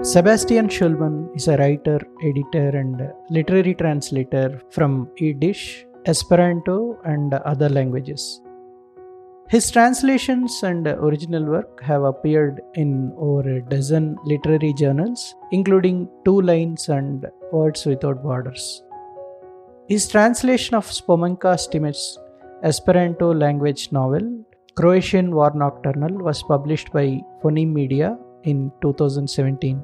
Sebastian Schulman is a writer, editor, and literary translator from Yiddish, Esperanto, and other languages. His translations and original work have appeared in over a dozen literary journals, including Two Lines and Words Without Borders. His translation of Spomenka Stimec's Esperanto-language novel, Croatian War Nocturnal, was published by Phoneme Media in 2017.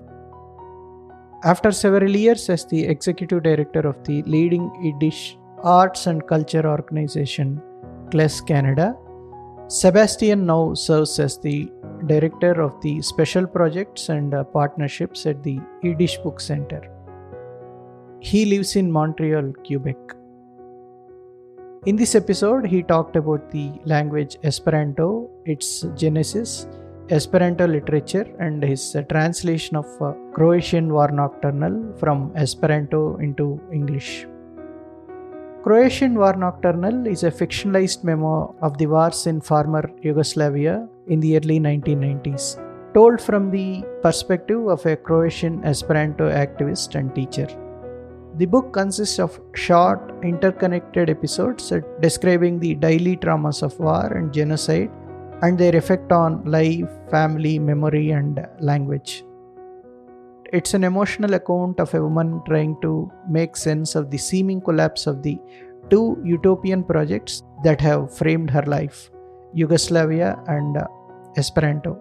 After several years as the executive director of the leading Yiddish arts and culture organization, KlezKanada, Sebastian now serves as the director of the special projects and partnerships at the Yiddish Book Center. He lives in Montréal, Québec. In this episode, he talked about the language Esperanto, its genesis, Esperanto literature, and his translation of Croatian War Nocturnal from Esperanto into English. Croatian War Nocturnal is a fictionalized memoir of the wars in former Yugoslavia in the early 1990s, told from the perspective of a Croatian Esperanto activist and teacher. The book consists of short, interconnected episodes describing the daily traumas of war and genocide and their effect on life, family, memory, and language. It's an emotional account of a woman trying to make sense of the seeming collapse of the two utopian projects that have framed her life, Yugoslavia and Esperanto.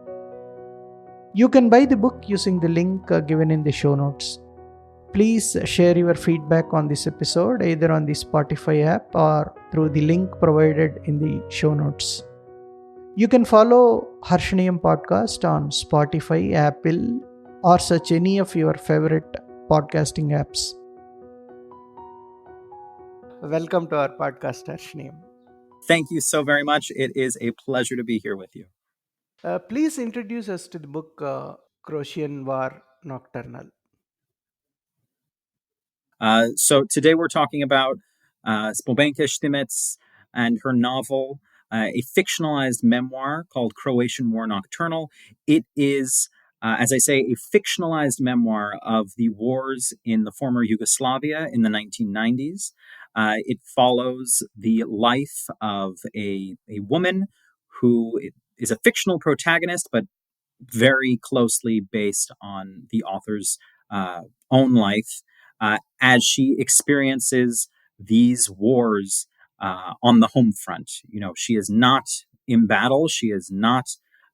You can buy the book using the link given in the show notes. Please share your feedback on this episode either on the Spotify app or through the link provided in the show notes. You can follow Harshaniyam Podcast on Spotify, Apple, or search any of your favorite podcasting apps. Welcome to our podcast, Harshaniyam. Thank you so very much. It is a pleasure to be here with you. Please introduce us to the book Croatian War Nocturnal. So today we're talking about Spomenka Stimec and her novel, a fictionalized memoir called Croatian War Nocturnal. It is, as I say, a fictionalized memoir of the wars in the former Yugoslavia in the 1990s. It follows the life of a woman who is a fictional protagonist, but very closely based on the author's own life as she experiences these wars on the home front. You know, she is not in battle, she is not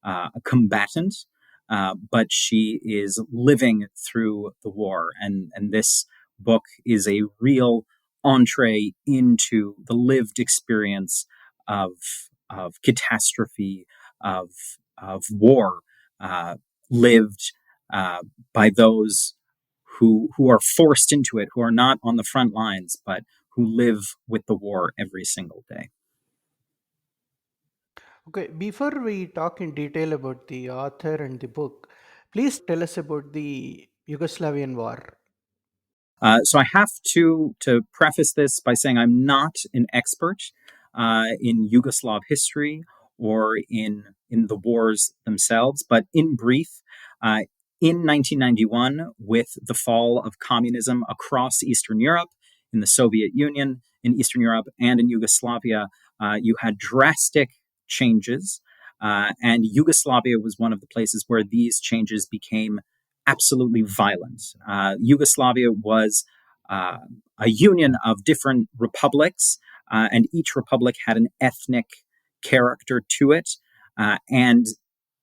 a combatant, but she is living through the war. And this book is a real entree into the lived experience of catastrophe, of war, lived by those who are forced into it, who are not on the front lines, but who live with the war every single day. Okay, before we talk in detail about the author and the book, please tell us about the Yugoslavian War. So I have to preface this by saying I'm not an expert in Yugoslav history or in the wars themselves, but in brief, in 1991, with the fall of communism across Eastern Europe, in the Soviet Union, in Eastern Europe, and in Yugoslavia, you had drastic changes, and Yugoslavia was one of the places where these changes became absolutely violent. Yugoslavia was a union of different republics, and each republic had an ethnic character to it. And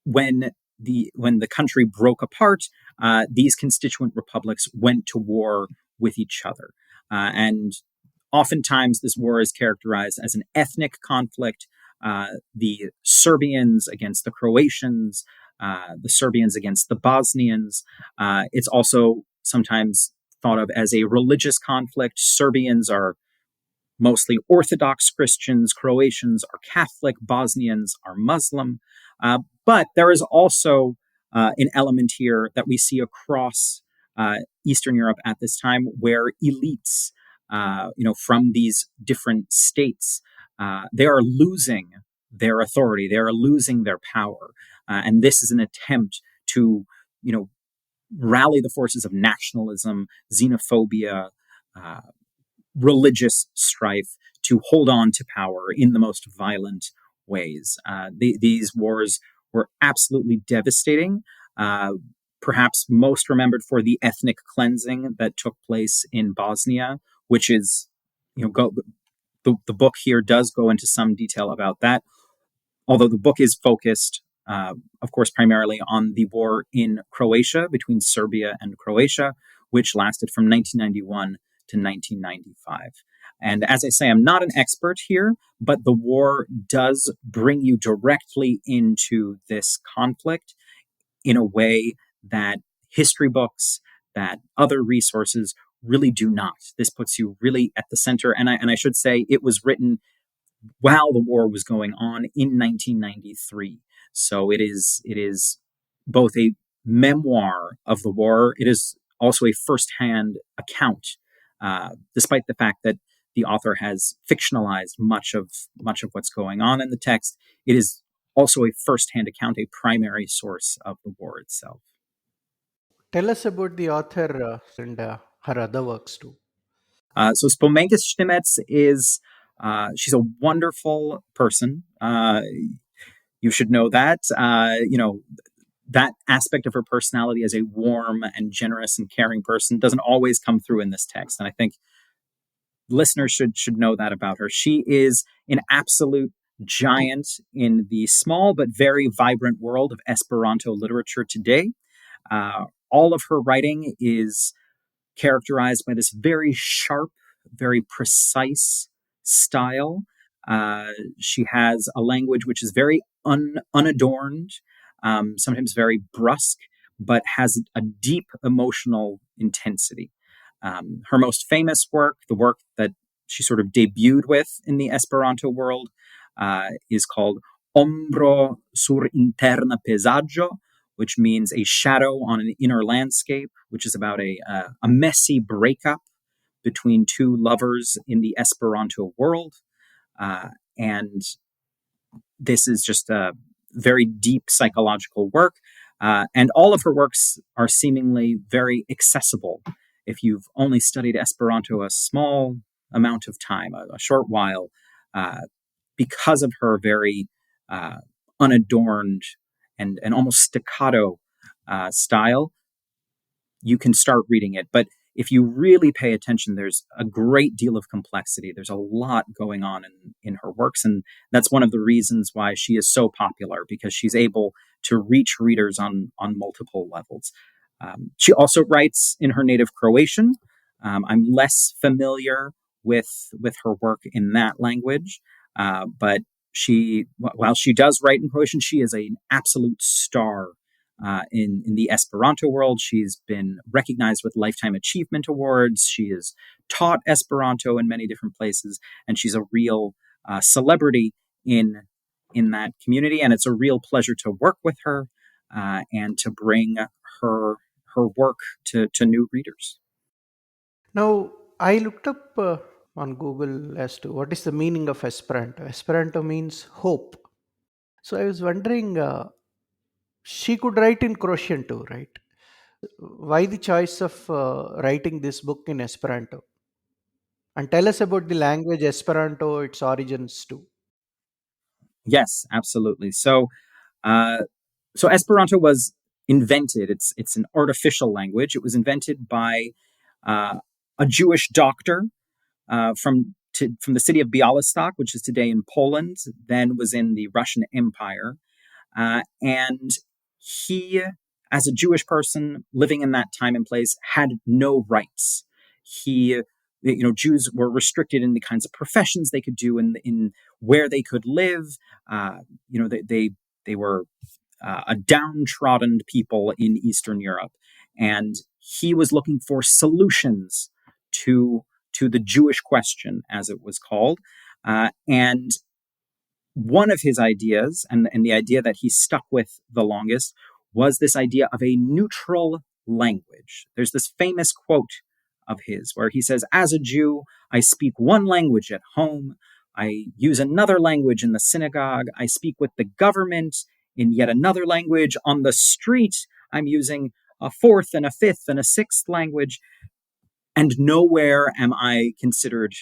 when the country broke apart, these constituent republics went to war with each other. And oftentimes this war is characterized as an ethnic conflict. The Serbians against the Croatians, the Serbians against the Bosnians. It's also sometimes thought of as a religious conflict. Serbians are mostly Orthodox Christians, Croatians are Catholic, Bosnians are Muslim. But there is also an element here that we see across Eastern Europe at this time, where elites, from these different states, they are losing their authority, they are losing their power, and this is an attempt to, rally the forces of nationalism, xenophobia, religious strife to hold on to power in the most violent ways. These wars were absolutely devastating, perhaps most remembered for the ethnic cleansing that took place in Bosnia, which is, the book here does go into some detail about that, although the book is focused, of course, primarily on the war in Croatia between Serbia and Croatia, which lasted from 1991 to 1995. And as I say, I'm not an expert here, but the war does bring you directly into this conflict in a way that history books, that other resources really do not. This puts you really at the center. And I should say it was written while the war was going on in 1993. So it is both a memoir of the war. It is also a firsthand account, despite the fact that the author has fictionalized much of what's going on in the text. It is also a firsthand account, a primary source of the war itself. Tell us about the author and her other works too. So Spomenka is she's a wonderful person. You should know that. That aspect of her personality as a warm and generous and caring person doesn't always come through in this text, and I think listeners should know that about her. She is an absolute giant in the small but very vibrant world of Esperanto literature today. All of her writing is characterized by this very sharp, very precise style. She has a language which is very unadorned, sometimes very brusque, but has a deep emotional intensity. Her most famous work, the work that she sort of debuted with in the Esperanto world, is called Ombro sur interna pesaggio, which means a shadow on an inner landscape, which is about a messy breakup between two lovers in the Esperanto world. And this is just a very deep psychological work. And all of her works are seemingly very accessible if you've only studied Esperanto a small amount of time, a short while, because of her very unadorned and almost staccato style. You can start reading it. But if you really pay attention, there's a great deal of complexity. There's a lot going on in her works. And that's one of the reasons why she is so popular, because she's able to reach readers on multiple levels. She also writes in her native Croatian. I'm less familiar with her work in that language, but while she does write in Croatian, she is an absolute star in the Esperanto world. She's been recognized with Lifetime Achievement Awards. She has taught Esperanto in many different places, and she's a real celebrity in that community. And it's a real pleasure to work with her and to bring her work to new readers. Now, I looked up on Google as to what is the meaning of Esperanto. Esperanto means hope. So I was wondering, she could write in Croatian too, right? Why the choice of writing this book in Esperanto? And tell us about the language Esperanto, its origins too. Yes, absolutely. So Esperanto was invented. It's an artificial language. It was invented by a Jewish doctor from the city of Bialystok, which is today in Poland, then was in the Russian Empire. And he, as a Jewish person living in that time and place, had no rights. Jews were restricted in the kinds of professions they could do, in where they could live. They were a downtrodden people in Eastern Europe, and he was looking for solutions to the Jewish question, as it was called, and one of his ideas, and the idea that he stuck with the longest, was this idea of a neutral language. There's this famous quote of his where he says, "As a Jew, I speak one language at home. I use another language in the synagogue. I speak with the government in yet another language. On the street, I'm using a fourth and a fifth and a sixth language, and nowhere am I considered,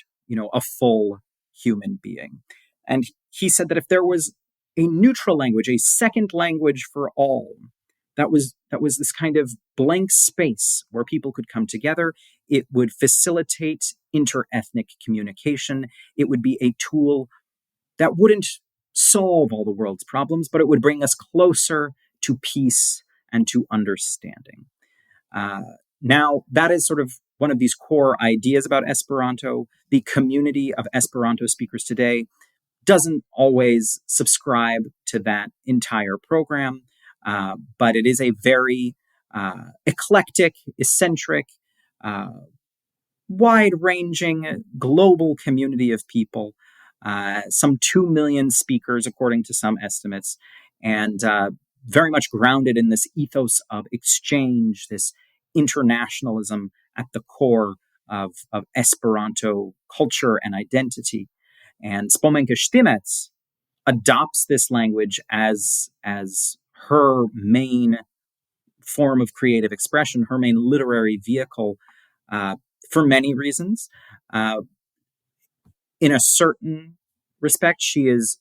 a full human being. And he said that if there was a neutral language, a second language for all, that was this kind of blank space where people could come together. It would facilitate inter-ethnic communication. It would be a tool that wouldn't solve all the world's problems, but it would bring us closer to peace and to understanding. Now, that is sort of one of these core ideas about Esperanto. The community of Esperanto speakers today doesn't always subscribe to that entire program, but it is a very eclectic, eccentric, wide-ranging, global community of people, some 2 million speakers, according to some estimates, and very much grounded in this ethos of exchange, this internationalism at the core of Esperanto culture and identity. And Spomenka Stimec adopts this language as her main form of creative expression, her main literary vehicle, for many reasons. In a certain respect, she is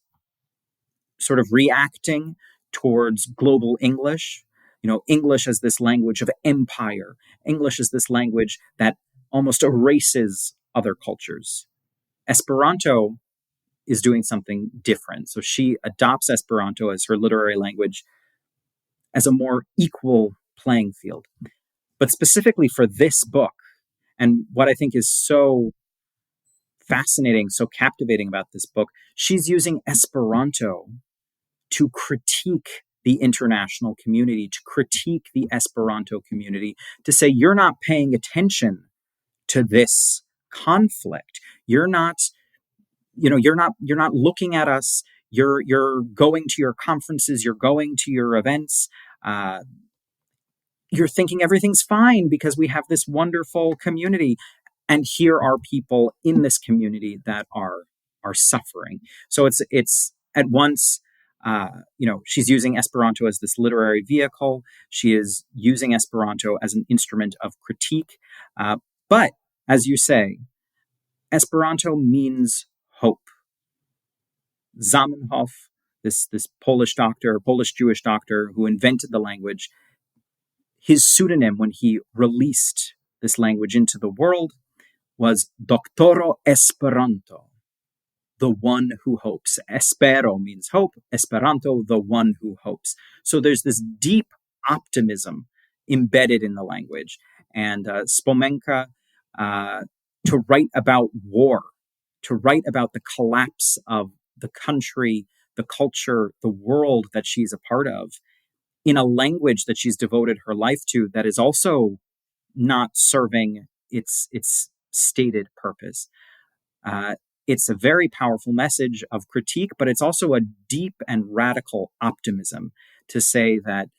sort of reacting towards global English. English as this language of empire. English is this language that almost erases other cultures. Esperanto is doing something different. So she adopts Esperanto as her literary language as a more equal playing field. But specifically for this book, and what I think is so fascinating, so captivating about this book, she's using Esperanto to critique the international community, to critique the Esperanto community, to say, you're not paying attention to this conflict. You're not looking at us. You're going to your conferences, you're going to your events. You're thinking everything's fine because we have this wonderful community. And here are people in this community that are suffering. So it's at once, she's using Esperanto as this literary vehicle. She is using Esperanto as an instrument of critique. But as you say, Esperanto means hope. Zamenhof, this Polish Jewish doctor who invented the language, his pseudonym when he released this language into the world was Doctoro Esperanto, the one who hopes. Espero means hope. Esperanto, the one who hopes. So there's this deep optimism embedded in the language. And Spomenka, to write about war, to write about the collapse of the country, the culture, the world that she's a part of, in a language that she's devoted her life to, that is also not serving its stated purpose. It's a very powerful message of critique, but it's also a deep and radical optimism to say that,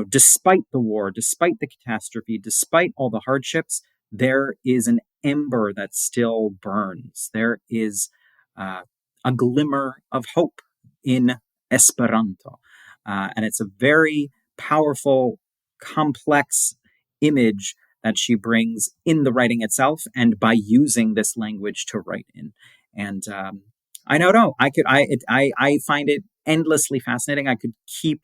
despite the war, despite the catastrophe, despite all the hardships, there is an ember that still burns. There is a glimmer of hope in Esperanto. And it's a very powerful, complex image that she brings in the writing itself and by using this language to write in. And I don't know, I find it endlessly fascinating. I could keep,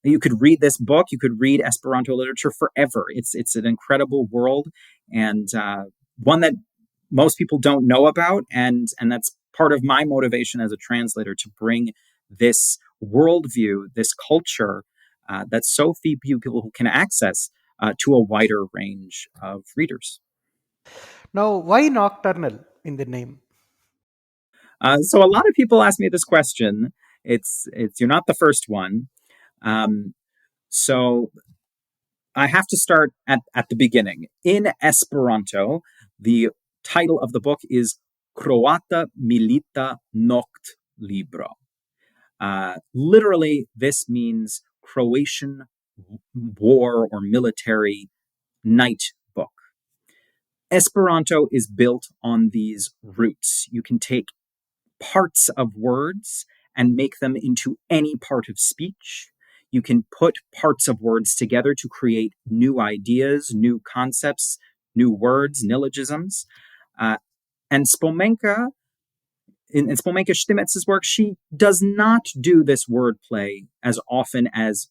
you could read this book, you could read Esperanto literature forever. It's an incredible world, and one that most people don't know about. And that's part of my motivation as a translator, to bring this worldview, this culture that so few people can access to a wider range of readers. Now, why nocturnal in the name? So a lot of people ask me this question. It's you're not the first one. So I have to start at the beginning. In Esperanto, the title of the book is Croata Milita Noct Libro. Literally, this means Croatian war or military night book. Esperanto is built on these roots. You can take parts of words and make them into any part of speech. You can put parts of words together to create new ideas, new concepts, new words, nyllogisms. And Spomenka, in Spomenka Stimec's work, she does not do this wordplay as often as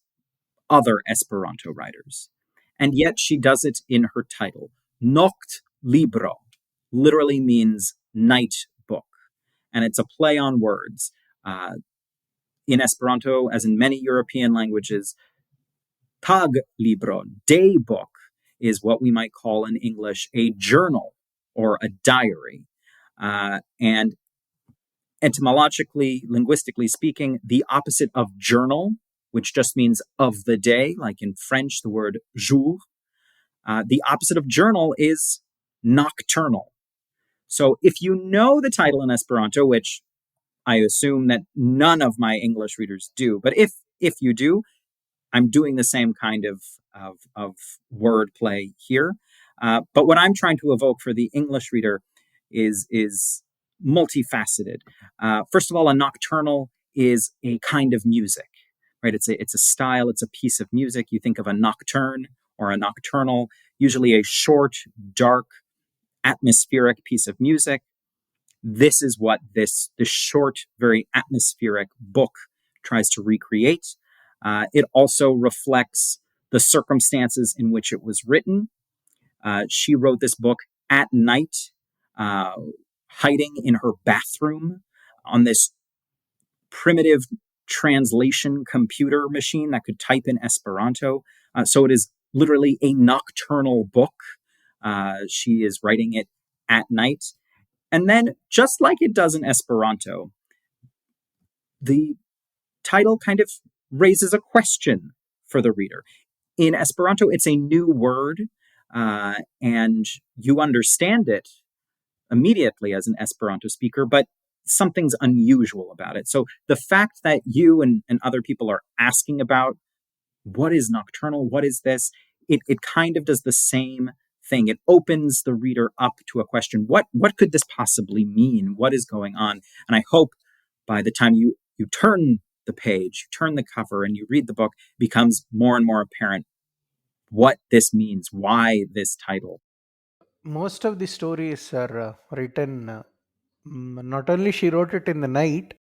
other Esperanto writers. And yet she does it in her title. Noct Libro literally means night book. And it's a play on words. In Esperanto, as in many European languages, Tag Libro, day book, is what we might call in English a journal or a diary. And etymologically, linguistically speaking, the opposite of journal, which just means of the day, like in French, the word jour, the opposite of journal is nocturnal. So if you know the title in Esperanto, which I assume that none of my English readers do, but if you do, I'm doing the same kind of wordplay here. But what I'm trying to evoke for the English reader is multifaceted. First of all, a nocturnal is a kind of music, right? It's a style, it's a piece of music. You think of a nocturne or a nocturnal, usually a short, dark, atmospheric piece of music. This is what this short, very atmospheric book tries to recreate. It also reflects the circumstances in which it was written. She wrote this book at night, hiding in her bathroom on this primitive translation computer machine that could type in Esperanto. So it is literally a nocturnal book. She is writing it at night. And then, just like it does in Esperanto, the title kind of raises a question for the reader. In Esperanto, it's a new word, and you understand it immediately as an Esperanto speaker, but something's unusual about it. So the fact that you and other people are asking about what is nocturnal, what is this, it kind of does the same thing. It opens the reader up to a question. What could this possibly mean? What is going on? And I hope by the time you turn the page, you turn the cover, and you read the book, it becomes more and more apparent what this means, why this title. Most of the stories are written, not only she wrote it in the night,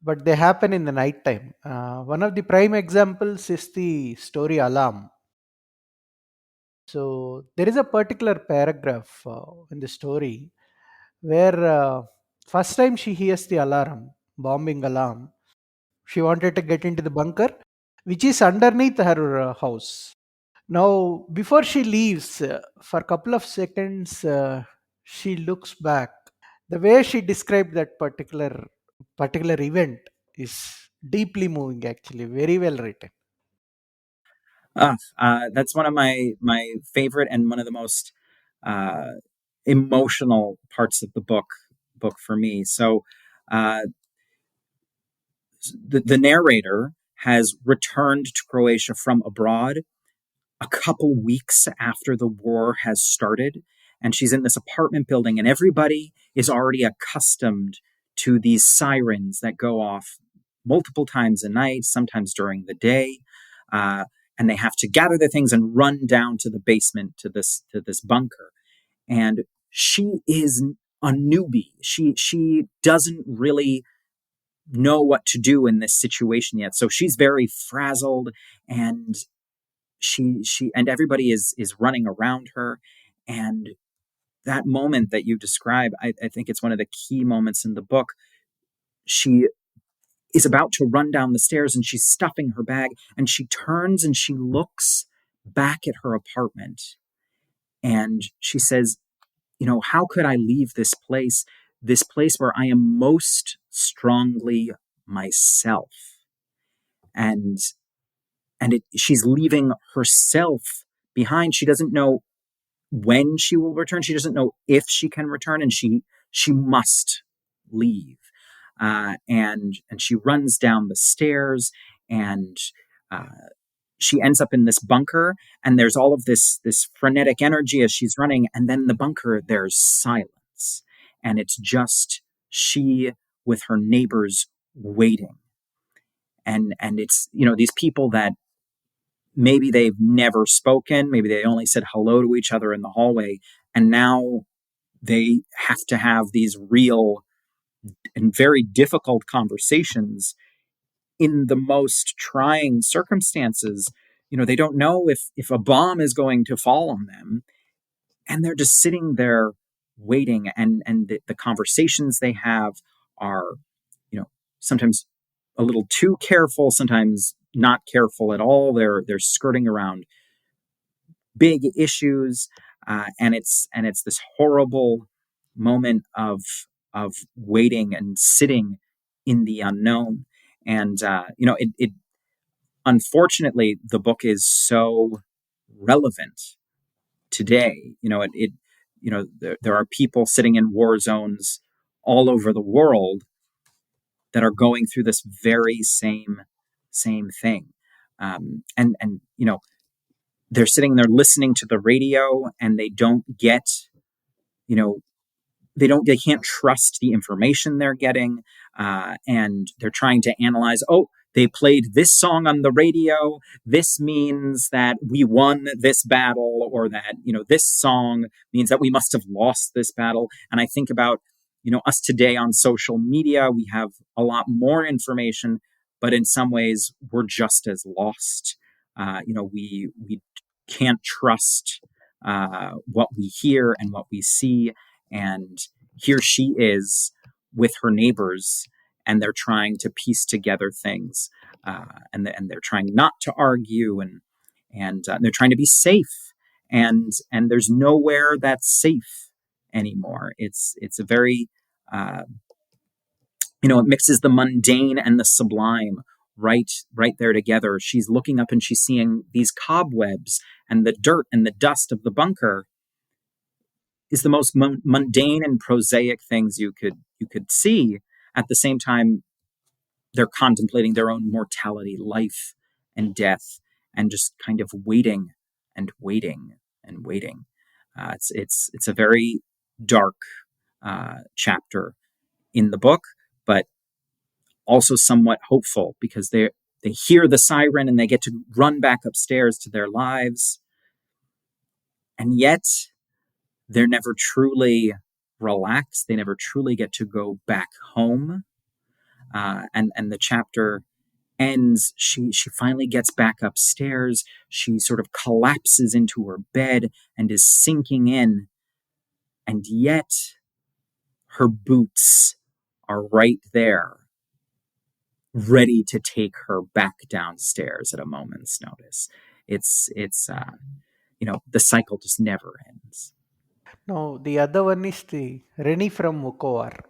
but they happen in the night time. One of the prime examples is the story Alarm. So there is a particular paragraph in the story where first time she hears the alarm, bombing alarm, she wanted to get into the bunker, which is underneath her house. Now, before she leaves, for a couple of seconds, she looks back. The way she described that particular event is deeply moving. Actually, very well written. That's one of my favorite and one of the most uh, emotional parts of the book for me. So the narrator has returned to Croatia from abroad a couple weeks after the war has started, and she's in this apartment building, and everybody is already accustomed to these sirens that go off multiple times a night, sometimes during the day. And they have to gather their things and run down to the basement to this bunker. And she is a newbie. She doesn't really know what to do in this situation yet. So she's very frazzled, and she and everybody is running around her. And that moment that you describe, I think it's one of the key moments in the book. She is about to run down the stairs and she's stuffing her bag, and she turns and she looks back at her apartment, and she says, how could I leave this place where I am most strongly myself? And she's leaving herself behind. She doesn't know when she will return. She doesn't know if she can return, and she must leave. And she runs down the stairs, and she ends up in this bunker, and there's all of this frenetic energy as she's running, and then in the bunker there's silence, and it's just she with her neighbors waiting. and it's, these people that maybe they've never spoken, maybe they only said hello to each other in the hallway, and now they have to have these real and very difficult conversations in the most trying circumstances. They don't know if a bomb is going to fall on them, and they're just sitting there waiting, and the conversations they have are, sometimes a little too careful, sometimes not careful at all. They're skirting around big issues, and it's this horrible moment of waiting and sitting in the unknown. And it unfortunately, the book is so relevant today. There are people sitting in war zones all over the world that are going through this very same thing. And they're sitting there listening to the radio, and they don't get, they can't trust the information they're getting, and they're trying to analyze. Oh, they played this song on the radio. This means that we won this battle, or that, this song means that we must have lost this battle. And I think about, us today on social media. We have a lot more information, but in some ways we're just as lost. We can't trust what we hear and what we see. And here she is with her neighbors, and they're trying to piece together things, and they're trying not to argue, and they're trying to be safe, and there's nowhere that's safe anymore. It's a very it mixes the mundane and the sublime right there together. She's looking up and she's seeing these cobwebs, and the dirt and the dust of the bunker is the most mundane and prosaic things you could see. At the same time, they're contemplating their own mortality, life and death, and just kind of waiting and waiting and waiting. It's a very dark chapter in the book, but also somewhat hopeful, because they hear the siren and they get to run back upstairs to their lives, and yet they're never truly relaxed. They never truly get to go back home. And the chapter ends. She finally gets back upstairs. She sort of collapses into her bed and is sinking in. And yet her boots are right there, ready to take her back downstairs at a moment's notice. It's the cycle just never ends. No, the other one is the Rennie from Vukovar.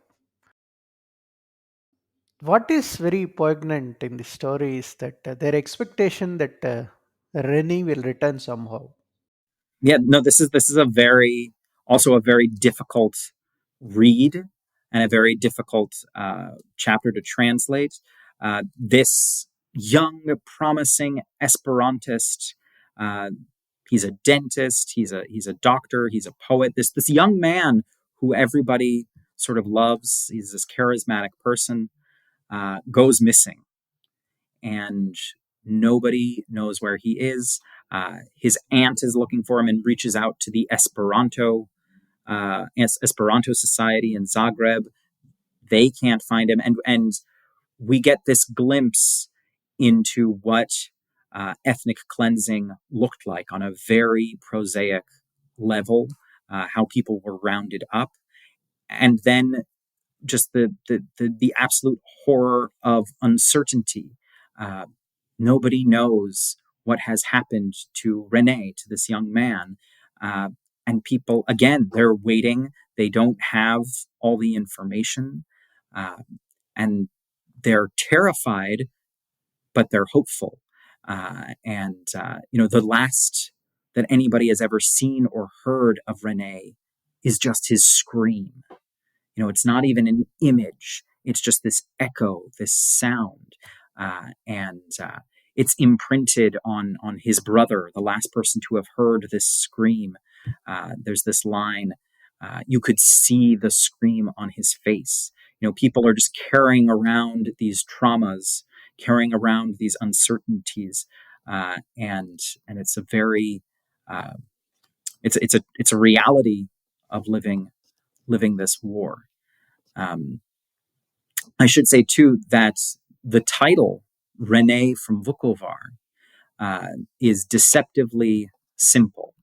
What is very poignant in the story is that their expectation that Rennie will return somehow. Yeah, no, this is also a very difficult read, and a very difficult chapter to translate. This young, promising Esperantist, he's a dentist, he's a doctor, he's a poet. This young man who everybody sort of loves, he's this charismatic person, goes missing, and nobody knows where he is. His aunt is looking for him and reaches out to the Esperanto Society in Zagreb. They can't find him, and we get this glimpse into what ethnic cleansing looked like on a very prosaic level, how people were rounded up, and then just the absolute horror of uncertainty. Nobody knows what has happened to Rene, to this young man. And people, again, they're waiting. They don't have all the information. And they're terrified, but they're hopeful. The last that anybody has ever seen or heard of Rene is just his scream. It's not even an image. It's just this echo, this sound. And it's imprinted on his brother, the last person to have heard this scream. There's this line, you could see the scream on his face. People are just carrying around these traumas, carrying around these uncertainties, and it's a very it's a reality of living this war. I should say too that the title René from Vukovar is deceptively simple.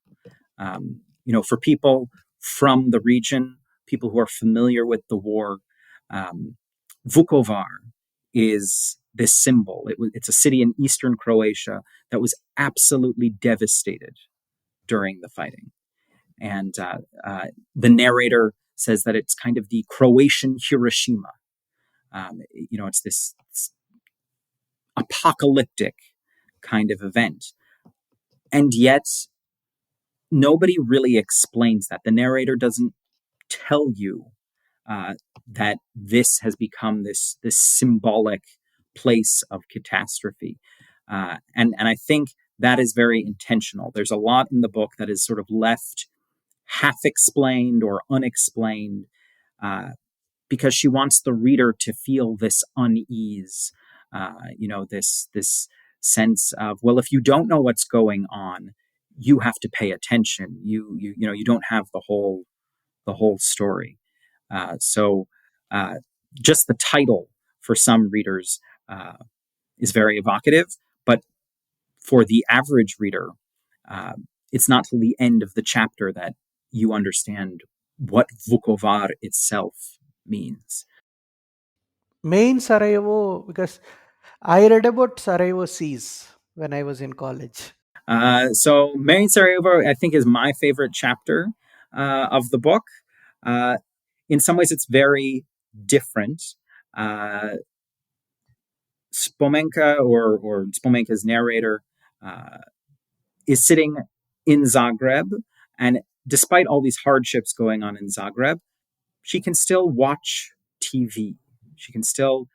For people from the region, people who are familiar with the war, Vukovar is this symbol. It's a city in eastern Croatia that was absolutely devastated during the fighting. And the narrator says that it's kind of the Croatian Hiroshima. It's this apocalyptic kind of event. And yet, nobody really explains that. The narrator doesn't tell you that this has become this symbolic place of catastrophe. And I think that is very intentional. There's a lot in the book that is sort of left half explained or unexplained, because she wants the reader to feel this unease, this sense of, well, if you don't know what's going on, you have to pay attention. You don't have the whole story. So just the title for some readers is very evocative, but for the average reader, it's not till the end of the chapter that you understand what Vukovar itself means. Main Sarajevo, because I read about Sarajevo Seas when I was in college. So Main Sarajevo, I think, is my favorite chapter of the book. In some ways, it's very different. Spomenka, or Spomenka's narrator, is sitting in Zagreb, and despite all these hardships going on in Zagreb, she can still watch TV. She can still,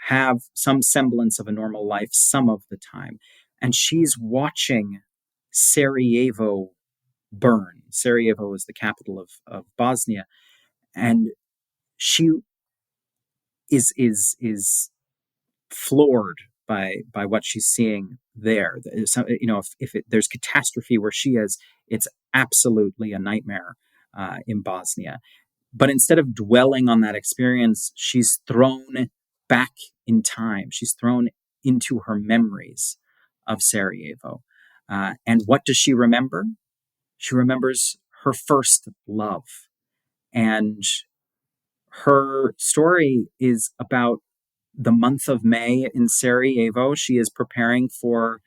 have some semblance of a normal life some of the time. And she's watching Sarajevo burn. Sarajevo is the capital of Bosnia. And she is floored by what she's seeing there. So, if there's catastrophe where she is, it's absolutely a nightmare in Bosnia. But instead of dwelling on that experience, she's thrown back in time. She's thrown into her memories of Sarajevo. And what does she remember? She remembers her first love. And her story is about the month of May in Sarajevo. She is preparing for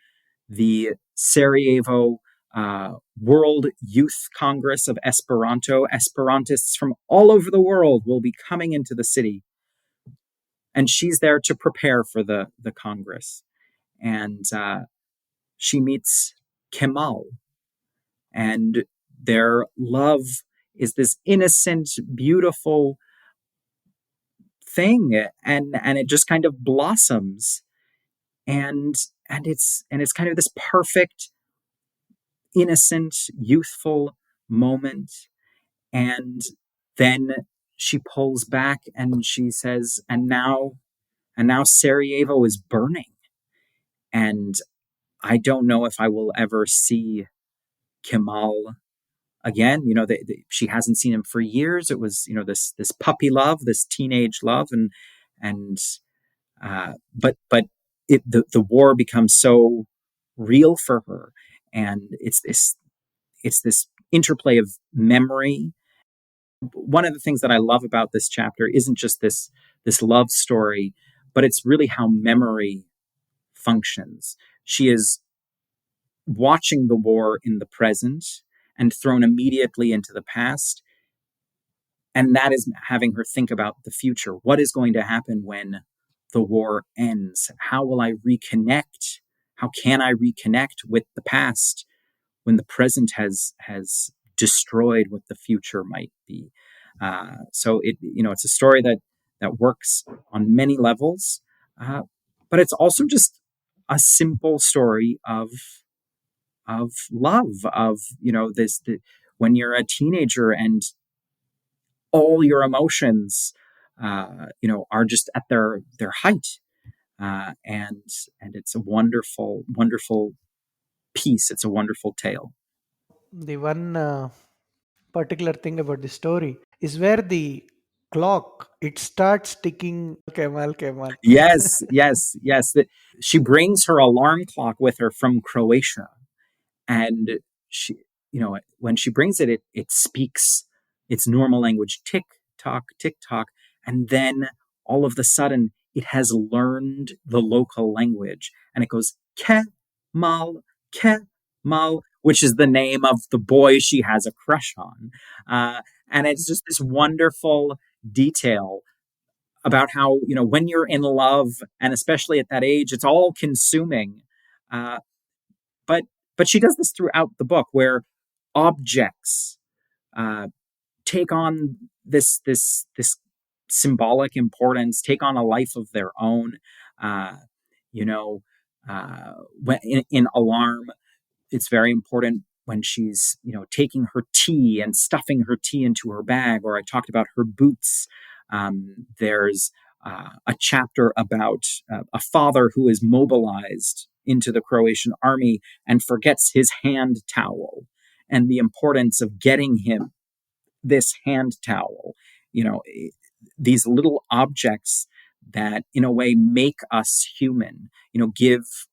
the Sarajevo World Youth Congress of Esperanto. Esperantists from all over the world will be coming into the city. And she's there to prepare for the Congress. And she meets Kemal. And their love is this innocent, beautiful thing. And it just kind of blossoms. And it's kind of this perfect, innocent, youthful moment. And then she pulls back and she says, and now Sarajevo is burning. And I don't know if I will ever see Kemal again. She hasn't seen him for years. It was, this puppy love, this teenage love. But the war becomes so real for her. And it's this interplay of memory. One of the things that I love about this chapter isn't just this love story, but it's really how memory functions. She is watching the war in the present and thrown immediately into the past. And that is having her think about the future. What is going to happen when the war ends? How will I reconnect? How can I reconnect with the past when the present has destroyed what the future might be? So it's a story that works on many levels, but it's also just a simple story of love, of when you're a teenager and all your emotions are just at their height. and it's a wonderful, wonderful piece. It's a wonderful tale. The one particular thing about the story is where the clock it starts ticking. Kemal, Kemal. Yes, yes, yes. She brings her alarm clock with her from Croatia, and she, when she brings it, it speaks its normal language, tick tock, and then all of the sudden it has learned the local language, and it goes ke mal, which is the name of the boy she has a crush on, and it's just this wonderful detail about how, when you're in love, and especially at that age, it's all consuming. Uh, but but she does this throughout the book, where objects uh, take on this symbolic importance, take on a life of their own. Uh, you know, when in alarm, it's very important when she's, taking her tea and stuffing her tea into her bag. Or I talked about her boots. There's a chapter about a father who is mobilized into the Croatian army and forgets his hand towel, and the importance of getting him this hand towel. You know, these little objects that in a way make us human.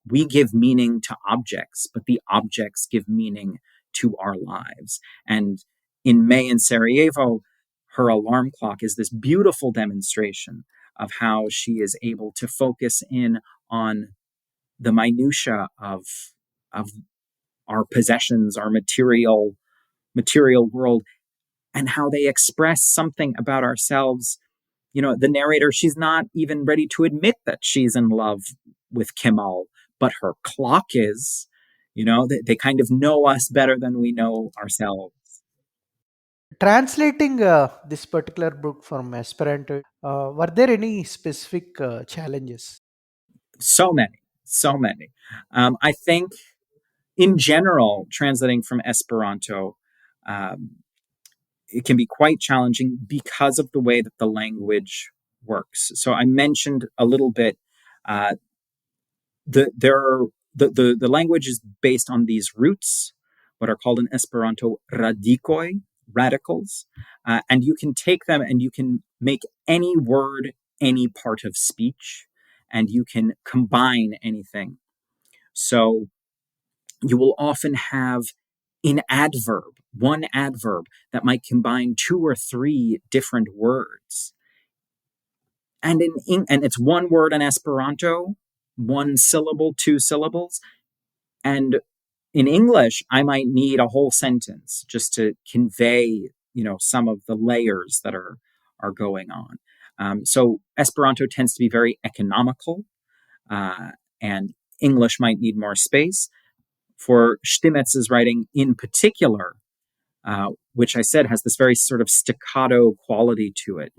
We give meaning to objects, but the objects give meaning to our lives. And in May in Sarajevo, her alarm clock is this beautiful demonstration of how she is able to focus in on the minutia of our possessions, our material world, and how they express something about ourselves. The narrator, she's not even ready to admit that she's in love with Kemal, but her clock is. They kind of know us better than we know ourselves. Translating this particular book from Esperanto, were there any specific challenges? So many, so many. I think in general, translating from Esperanto, um, it can be quite challenging because of the way that the language works. So I mentioned a little bit, uh, the language is based on these roots, what are called in Esperanto radikoj, radicals, and you can take them and you can make any word any part of speech, and you can combine anything. So you will often have one adverb that might combine two or three different words. And and it's one word in Esperanto, one syllable, two syllables. And in English, I might need a whole sentence just to convey, some of the layers that are going on. So Esperanto tends to be very economical, and English might need more space. For Stimec's writing in particular, which I said has this very sort of staccato quality to it,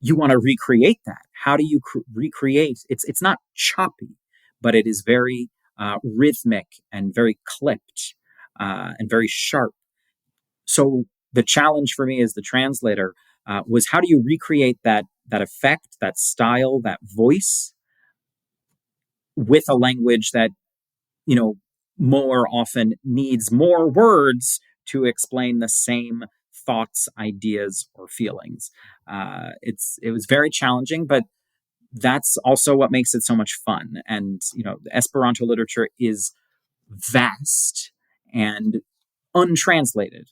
you want to recreate that. How do you recreate? It's not choppy, but it is very rhythmic and very clipped, and very sharp. So the challenge for me as the translator was, how do you recreate that effect, that style, that voice, with a language that, more often needs more words to explain the same thoughts, ideas, or feelings. It was very challenging, but that's also what makes it so much fun. And the Esperanto literature is vast and untranslated.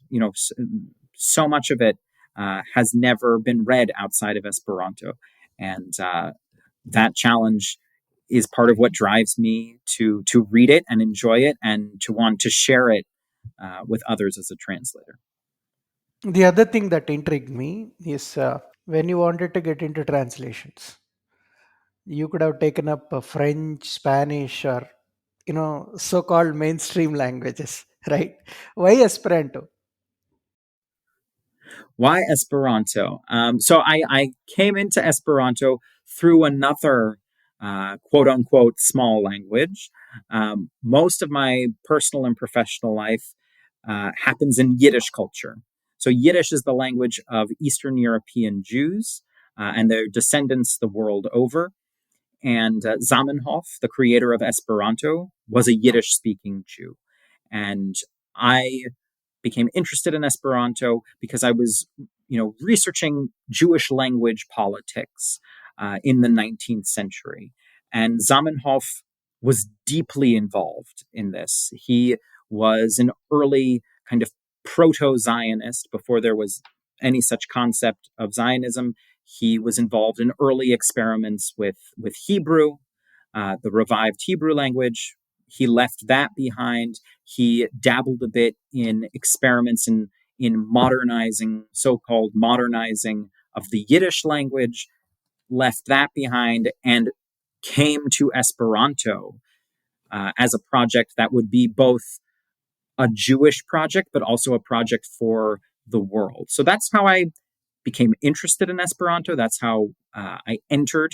So much of it has never been read outside of Esperanto, and that challenge is part of what drives me to read it and enjoy it, and to want to share it with others as a translator. The other thing that intrigued me is when you wanted to get into translations, you could have taken up French, Spanish, or so-called mainstream languages, right? Why Esperanto? Why Esperanto? So I came into Esperanto through another quote unquote small language. Most of my personal and professional life happens in Yiddish culture. So Yiddish is the language of Eastern European Jews and their descendants the world over. And Zamenhof, the creator of Esperanto, was a Yiddish-speaking Jew. And I became interested in Esperanto because I was, researching Jewish language politics in the 19th century. And Zamenhof was deeply involved in this. He was an early kind of proto-Zionist before there was any such concept of Zionism. He was involved in early experiments with Hebrew, the revived Hebrew language. He left that behind. He dabbled a bit in experiments in modernizing, so-called modernizing of the Yiddish language, left that behind, and came to Esperanto as a project that would be both a Jewish project, but also a project for the world. So that's how I became interested in Esperanto. That's how I entered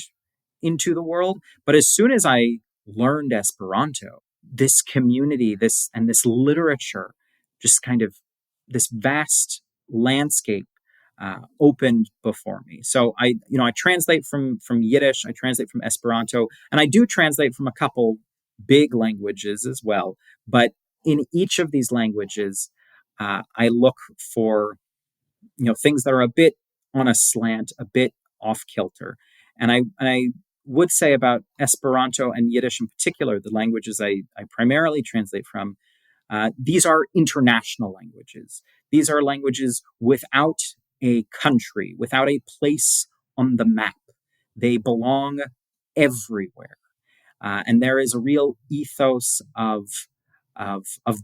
into the world. But as soon as I learned Esperanto, this community, this literature, just kind of this vast landscape opened before me. So I translate from Yiddish, I translate from Esperanto, and I do translate from a couple big languages as well. But in each of these languages, I look for things that are a bit on a slant, a bit off kilter. And I would say about Esperanto and Yiddish in particular, the languages I primarily translate from, these are international languages. These are languages without a country, without a place on the map. They belong everywhere. And there is a real ethos of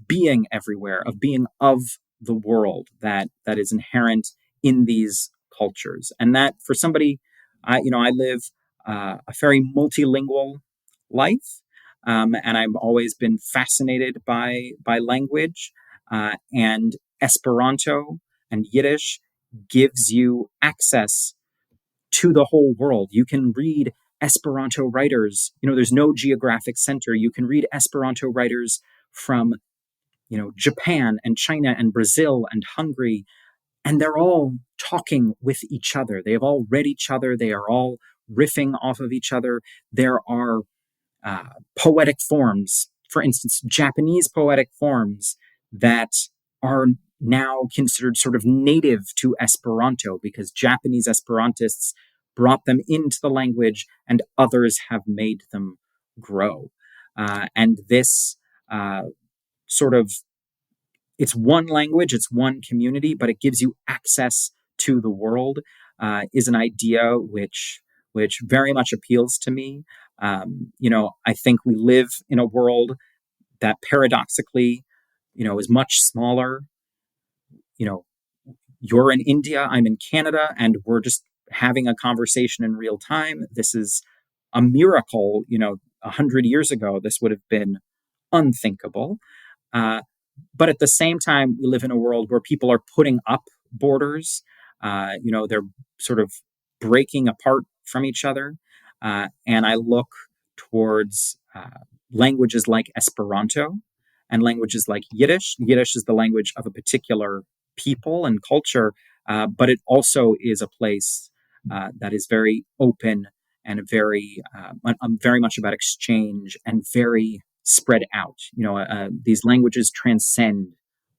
being everywhere, of being of the world that is inherent in these cultures. And that for somebody, I live a very multilingual life, and I've always been fascinated by language, and Esperanto and Yiddish gives you access to the whole world. You can read Esperanto writers. There's no geographic center. You can read Esperanto writers from, Japan and China and Brazil and Hungary, and they're all talking with each other. They have all read each other. They are all riffing off of each other. There are poetic forms, for instance, Japanese poetic forms that are now considered sort of native to Esperanto because Japanese Esperantists brought them into the language and others have made them grow. And this sort of, it's one language, it's one community, but it gives you access to the world, is an idea which very much appeals to me. I think we live in a world that paradoxically, is much smaller. You're in India, I'm in Canada, and we're just having a conversation in real time. This is a miracle. 100 years ago, this would have been unthinkable. But at the same time, we live in a world where people are putting up borders. They're sort of breaking apart from each other. And I look towards languages like Esperanto and languages like Yiddish. Yiddish is the language of a particular people and culture, but it also is a place that is very open and very much about exchange and very spread out. These languages transcend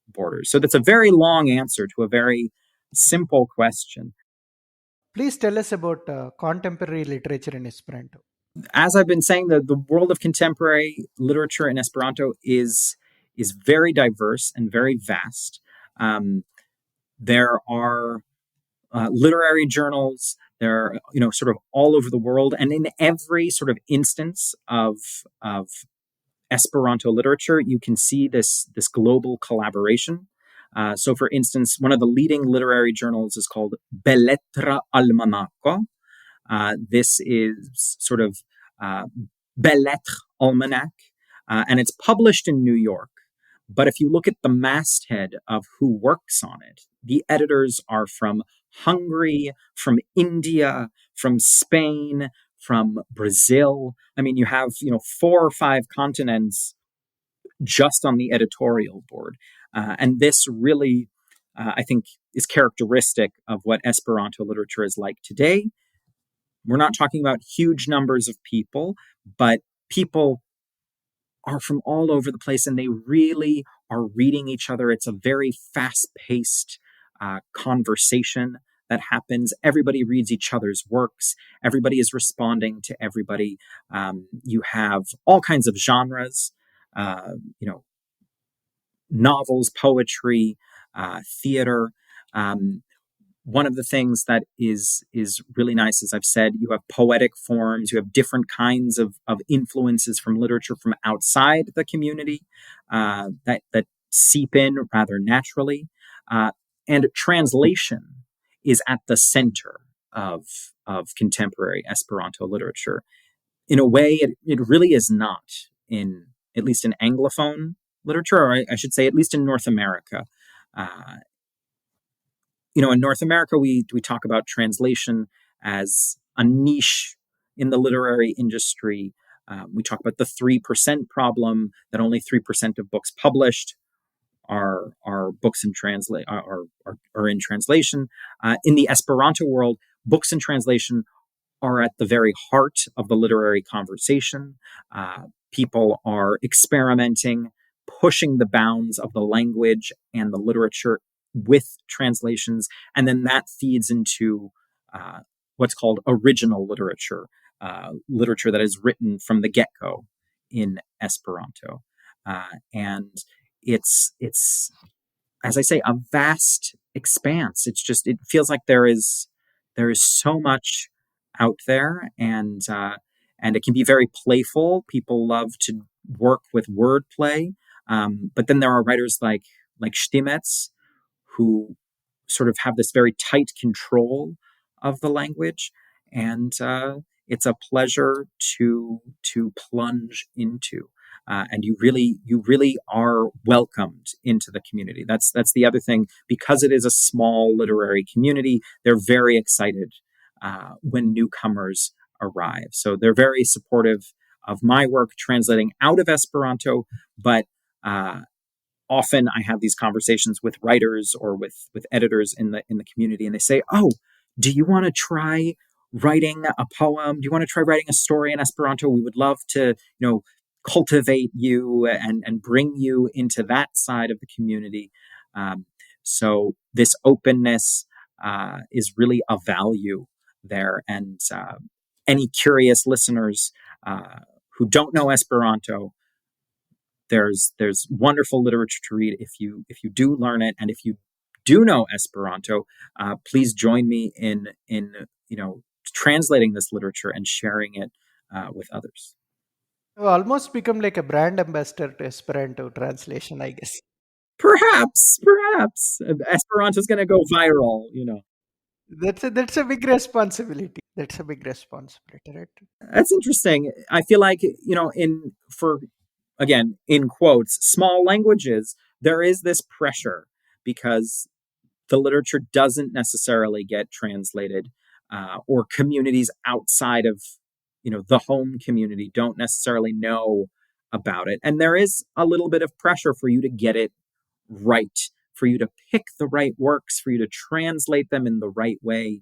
borders. So that's a very long answer to a very simple question. Please tell us about contemporary literature in Esperanto. As I've been saying, the world of contemporary literature in Esperanto is very diverse and very vast. There are literary journals. They're sort of all over the world, and in every sort of instance of Esperanto literature, you can see this global collaboration. So, for instance, one of the leading literary journals is called Beletra Almanaco. This is sort of Bellettre Almanac, and it's published in New York. But if you look at the masthead of who works on it, the editors are from Hungary, from India, from Spain, from Brazil. I mean, you have 4 or 5 continents just on the editorial board, and this really, I think, is characteristic of what Esperanto literature is like today. We're not talking about huge numbers of people, but people are from all over the place and they really are reading each other. It's a very fast-paced conversation that happens. Everybody reads each other's works. Everybody is responding to everybody. You have all kinds of genres, novels, poetry, theater. One of the things that is really nice, as I've said, you have poetic forms, you have different kinds of influences from literature from outside the community that seep in rather naturally. And translation is at the center of contemporary Esperanto literature. In a way, it really is not, in at least in Anglophone literature, or I should say, at least in North America. In North America, we talk about translation as a niche in the literary industry. We talk about the 3% problem, that only 3% of books published are books in are in translation. In the Esperanto world, books in translation are at the very heart of the literary conversation. People are experimenting, pushing the bounds of the language and the literature with translations, and then that feeds into what's called original literature, literature that is written from the get-go in Esperanto. And it's as I say, a vast expanse. It feels like there is so much out there, and it can be very playful. People love to work with wordplay, but then there are writers like Stimec, who sort of have this very tight control of the language, and it's a pleasure to plunge into. And you really are welcomed into the community. That's the other thing. Because it is a small literary community, they're very excited when newcomers arrive. So they're very supportive of my work translating out of Esperanto, but often I have these conversations with writers or with editors in the community, and they say, "Oh, do you want to try writing a poem? Do you want to try writing a story in Esperanto? We would love to, cultivate you and bring you into that side of the community." So this openness is really a value there, and any curious listeners who don't know Esperanto, there's wonderful literature to read if you do learn it, and if you do know Esperanto, please join me in translating this literature and sharing it with others. You almost become like a brand ambassador to Esperanto translation, I guess. Perhaps Esperanto is going to go viral. That's a big responsibility. That's a big responsibility, right? That's interesting. I feel like again, in quotes, small languages, there is this pressure because the literature doesn't necessarily get translated, or communities outside of the home community don't necessarily know about it, and there is a little bit of pressure for you to get it right, for you to pick the right works, for you to translate them in the right way.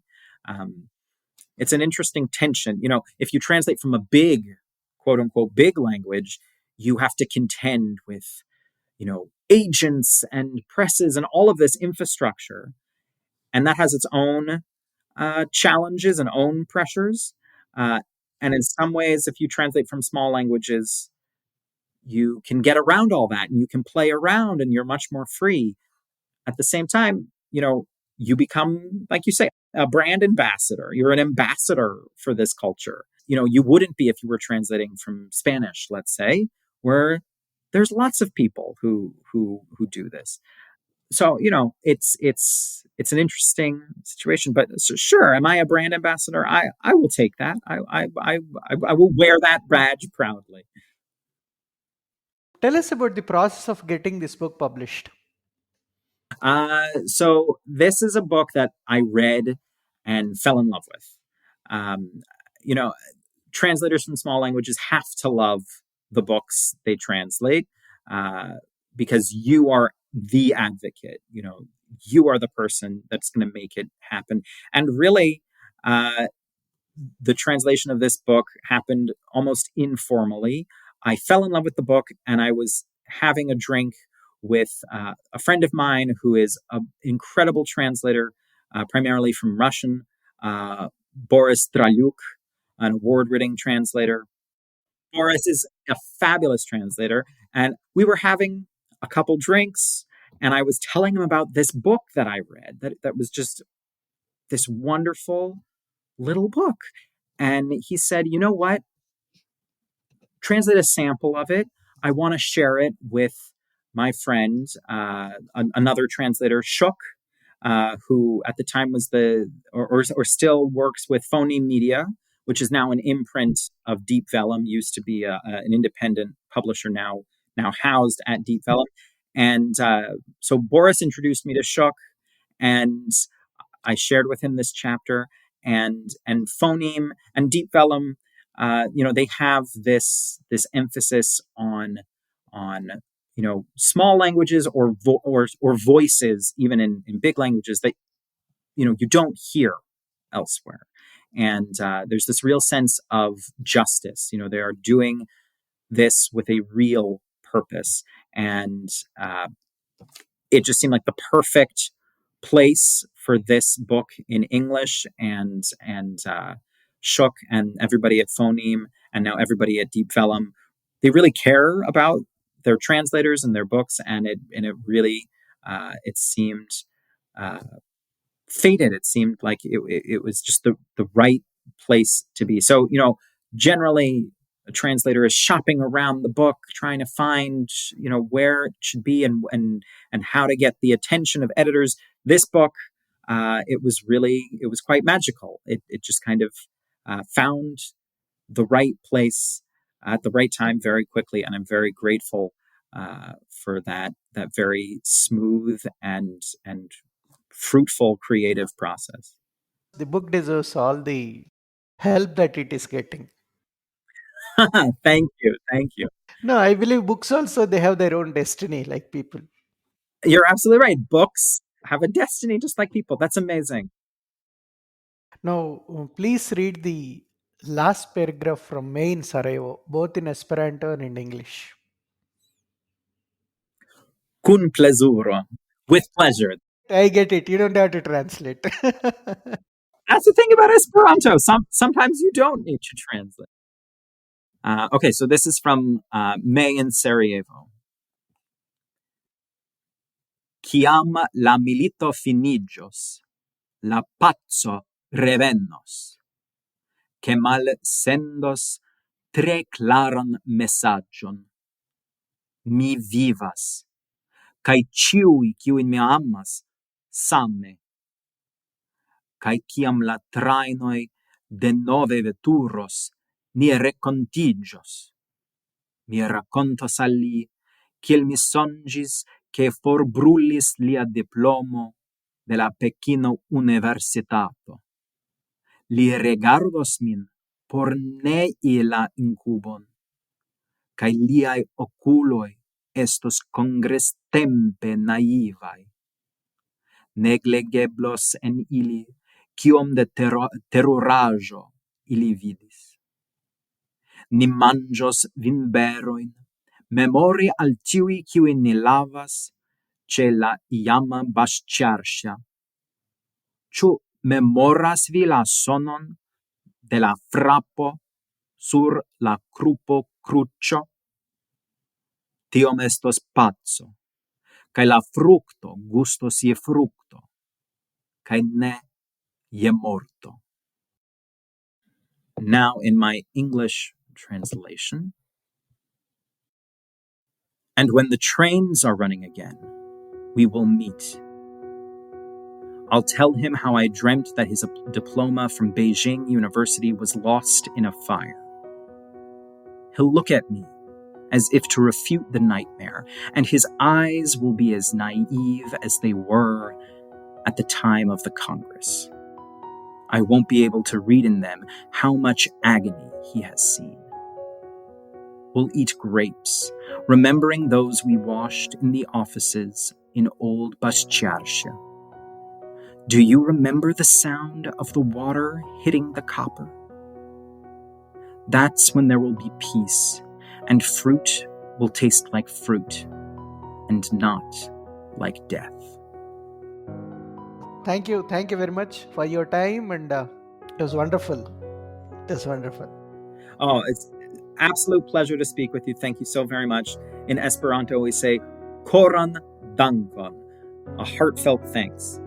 It's an interesting tension. If you translate from a big, quote unquote, big language, you have to contend with agents and presses and all of this infrastructure, and that has its own challenges and own pressures. And in some ways, if you translate from small languages, you can get around all that and you can play around and you're much more free. At the same time, you become, like you say, a brand ambassador. You're an ambassador for this culture. You wouldn't be if you were translating from Spanish, let's say, where there's lots of people who do this. So it's an interesting situation, but sure, am I a brand ambassador? I will take that. I will wear that badge proudly. Tell us about the process of getting this book published. So this is a book that I read and fell in love with. You know, translators from small languages have to love the books they translate, because you are the advocate. You are the person that's going to make it happen. And really, the translation of this book happened almost informally. I fell in love with the book, and I was having a drink with a friend of mine who is an incredible translator, primarily from Russian, Boris Drayuk, an award-winning translator. Boris is a fabulous translator, and we were having a couple drinks, and I was telling him about this book that I read, that was just this wonderful little book. And he said, you know what? Translate a sample of it. I want to share it with my friend, another translator, Shuk, who at the time was or still works with Phoneme Media, which is now an imprint of Deep Vellum, used to be an independent publisher, now housed at Deep Vellum. And so Boris introduced me to Shuk, and I shared with him this chapter, and Phoneme and Deep Vellum, they have this emphasis on small languages or voices, even in big languages, that you don't hear elsewhere. And there's this real sense of justice. They are doing this with a real purpose, and it just seemed like the perfect place for this book in English. And Shuk and everybody at Phoneme, and now everybody at Deep Vellum, they really care about their translators and their books, and it really it seemed fated. It seemed like it was just the right place to be. So generally a translator is shopping around the book, trying to find where it should be, and how to get the attention of editors. This book, it was quite magical. It just kind of found the right place at the right time very quickly, and I'm very grateful for that very smooth and fruitful creative process. The book deserves all the help that it is getting. Thank you. No, I believe books also, they have their own destiny, like people. You're absolutely right. Books have a destiny just like people. That's amazing. Now, please read the last paragraph from May in Sarajevo, both in Esperanto and in English. Kun plezuro. With pleasure. I get it. You don't have to translate. That's the thing about Esperanto. Sometimes you don't need to translate. Okay, so this is from May in Sarajevo. Kiam la milito finiĝos, la paco revenos, ke malsendos tre claran mesaĝon. Mi vivas, kaj ĉiuj, kiujn mi amas, same. Kaj kiam la trajnoj denove veturos, ni renkontiĝos. Mi rakontos al li, kiel mi sonĝis, ke forbrulis lia diplomo de la Pekino Universitato. Li regardos min por nei la inkubon, kaj liaj okuloj estos kongrestempe naivaj. Neglegeblos en ili, kiom de teruraĵo ili vidis. Ni manĝos vinberojn, memori al tiuj, kiujn ni lavas, ĉe la iama basĉarŝa. Ĉu memoras vi la sonon de la frapo sur la krupo kruĉo? Tiom estos paco, kaj la frukto gustos je frukto, kaj ne je morto. Now in my English translation. And when the trains are running again, we will meet. I'll tell him how I dreamt that his diploma from Beijing University was lost in a fire. He'll look at me as if to refute the nightmare, and his eyes will be as naive as they were at the time of the Congress. I won't be able to read in them how much agony he has seen. We'll eat grapes, remembering those we washed in the offices in old Bascharsha. Do you remember the sound of the water hitting the copper? That's when there will be peace, and fruit will taste like fruit, and not like death. Thank you very much for your time, and it was wonderful. It was wonderful. Oh, it's absolute pleasure to speak with you. Thank you so very much. In Esperanto, we say, koran dankon, a heartfelt thanks.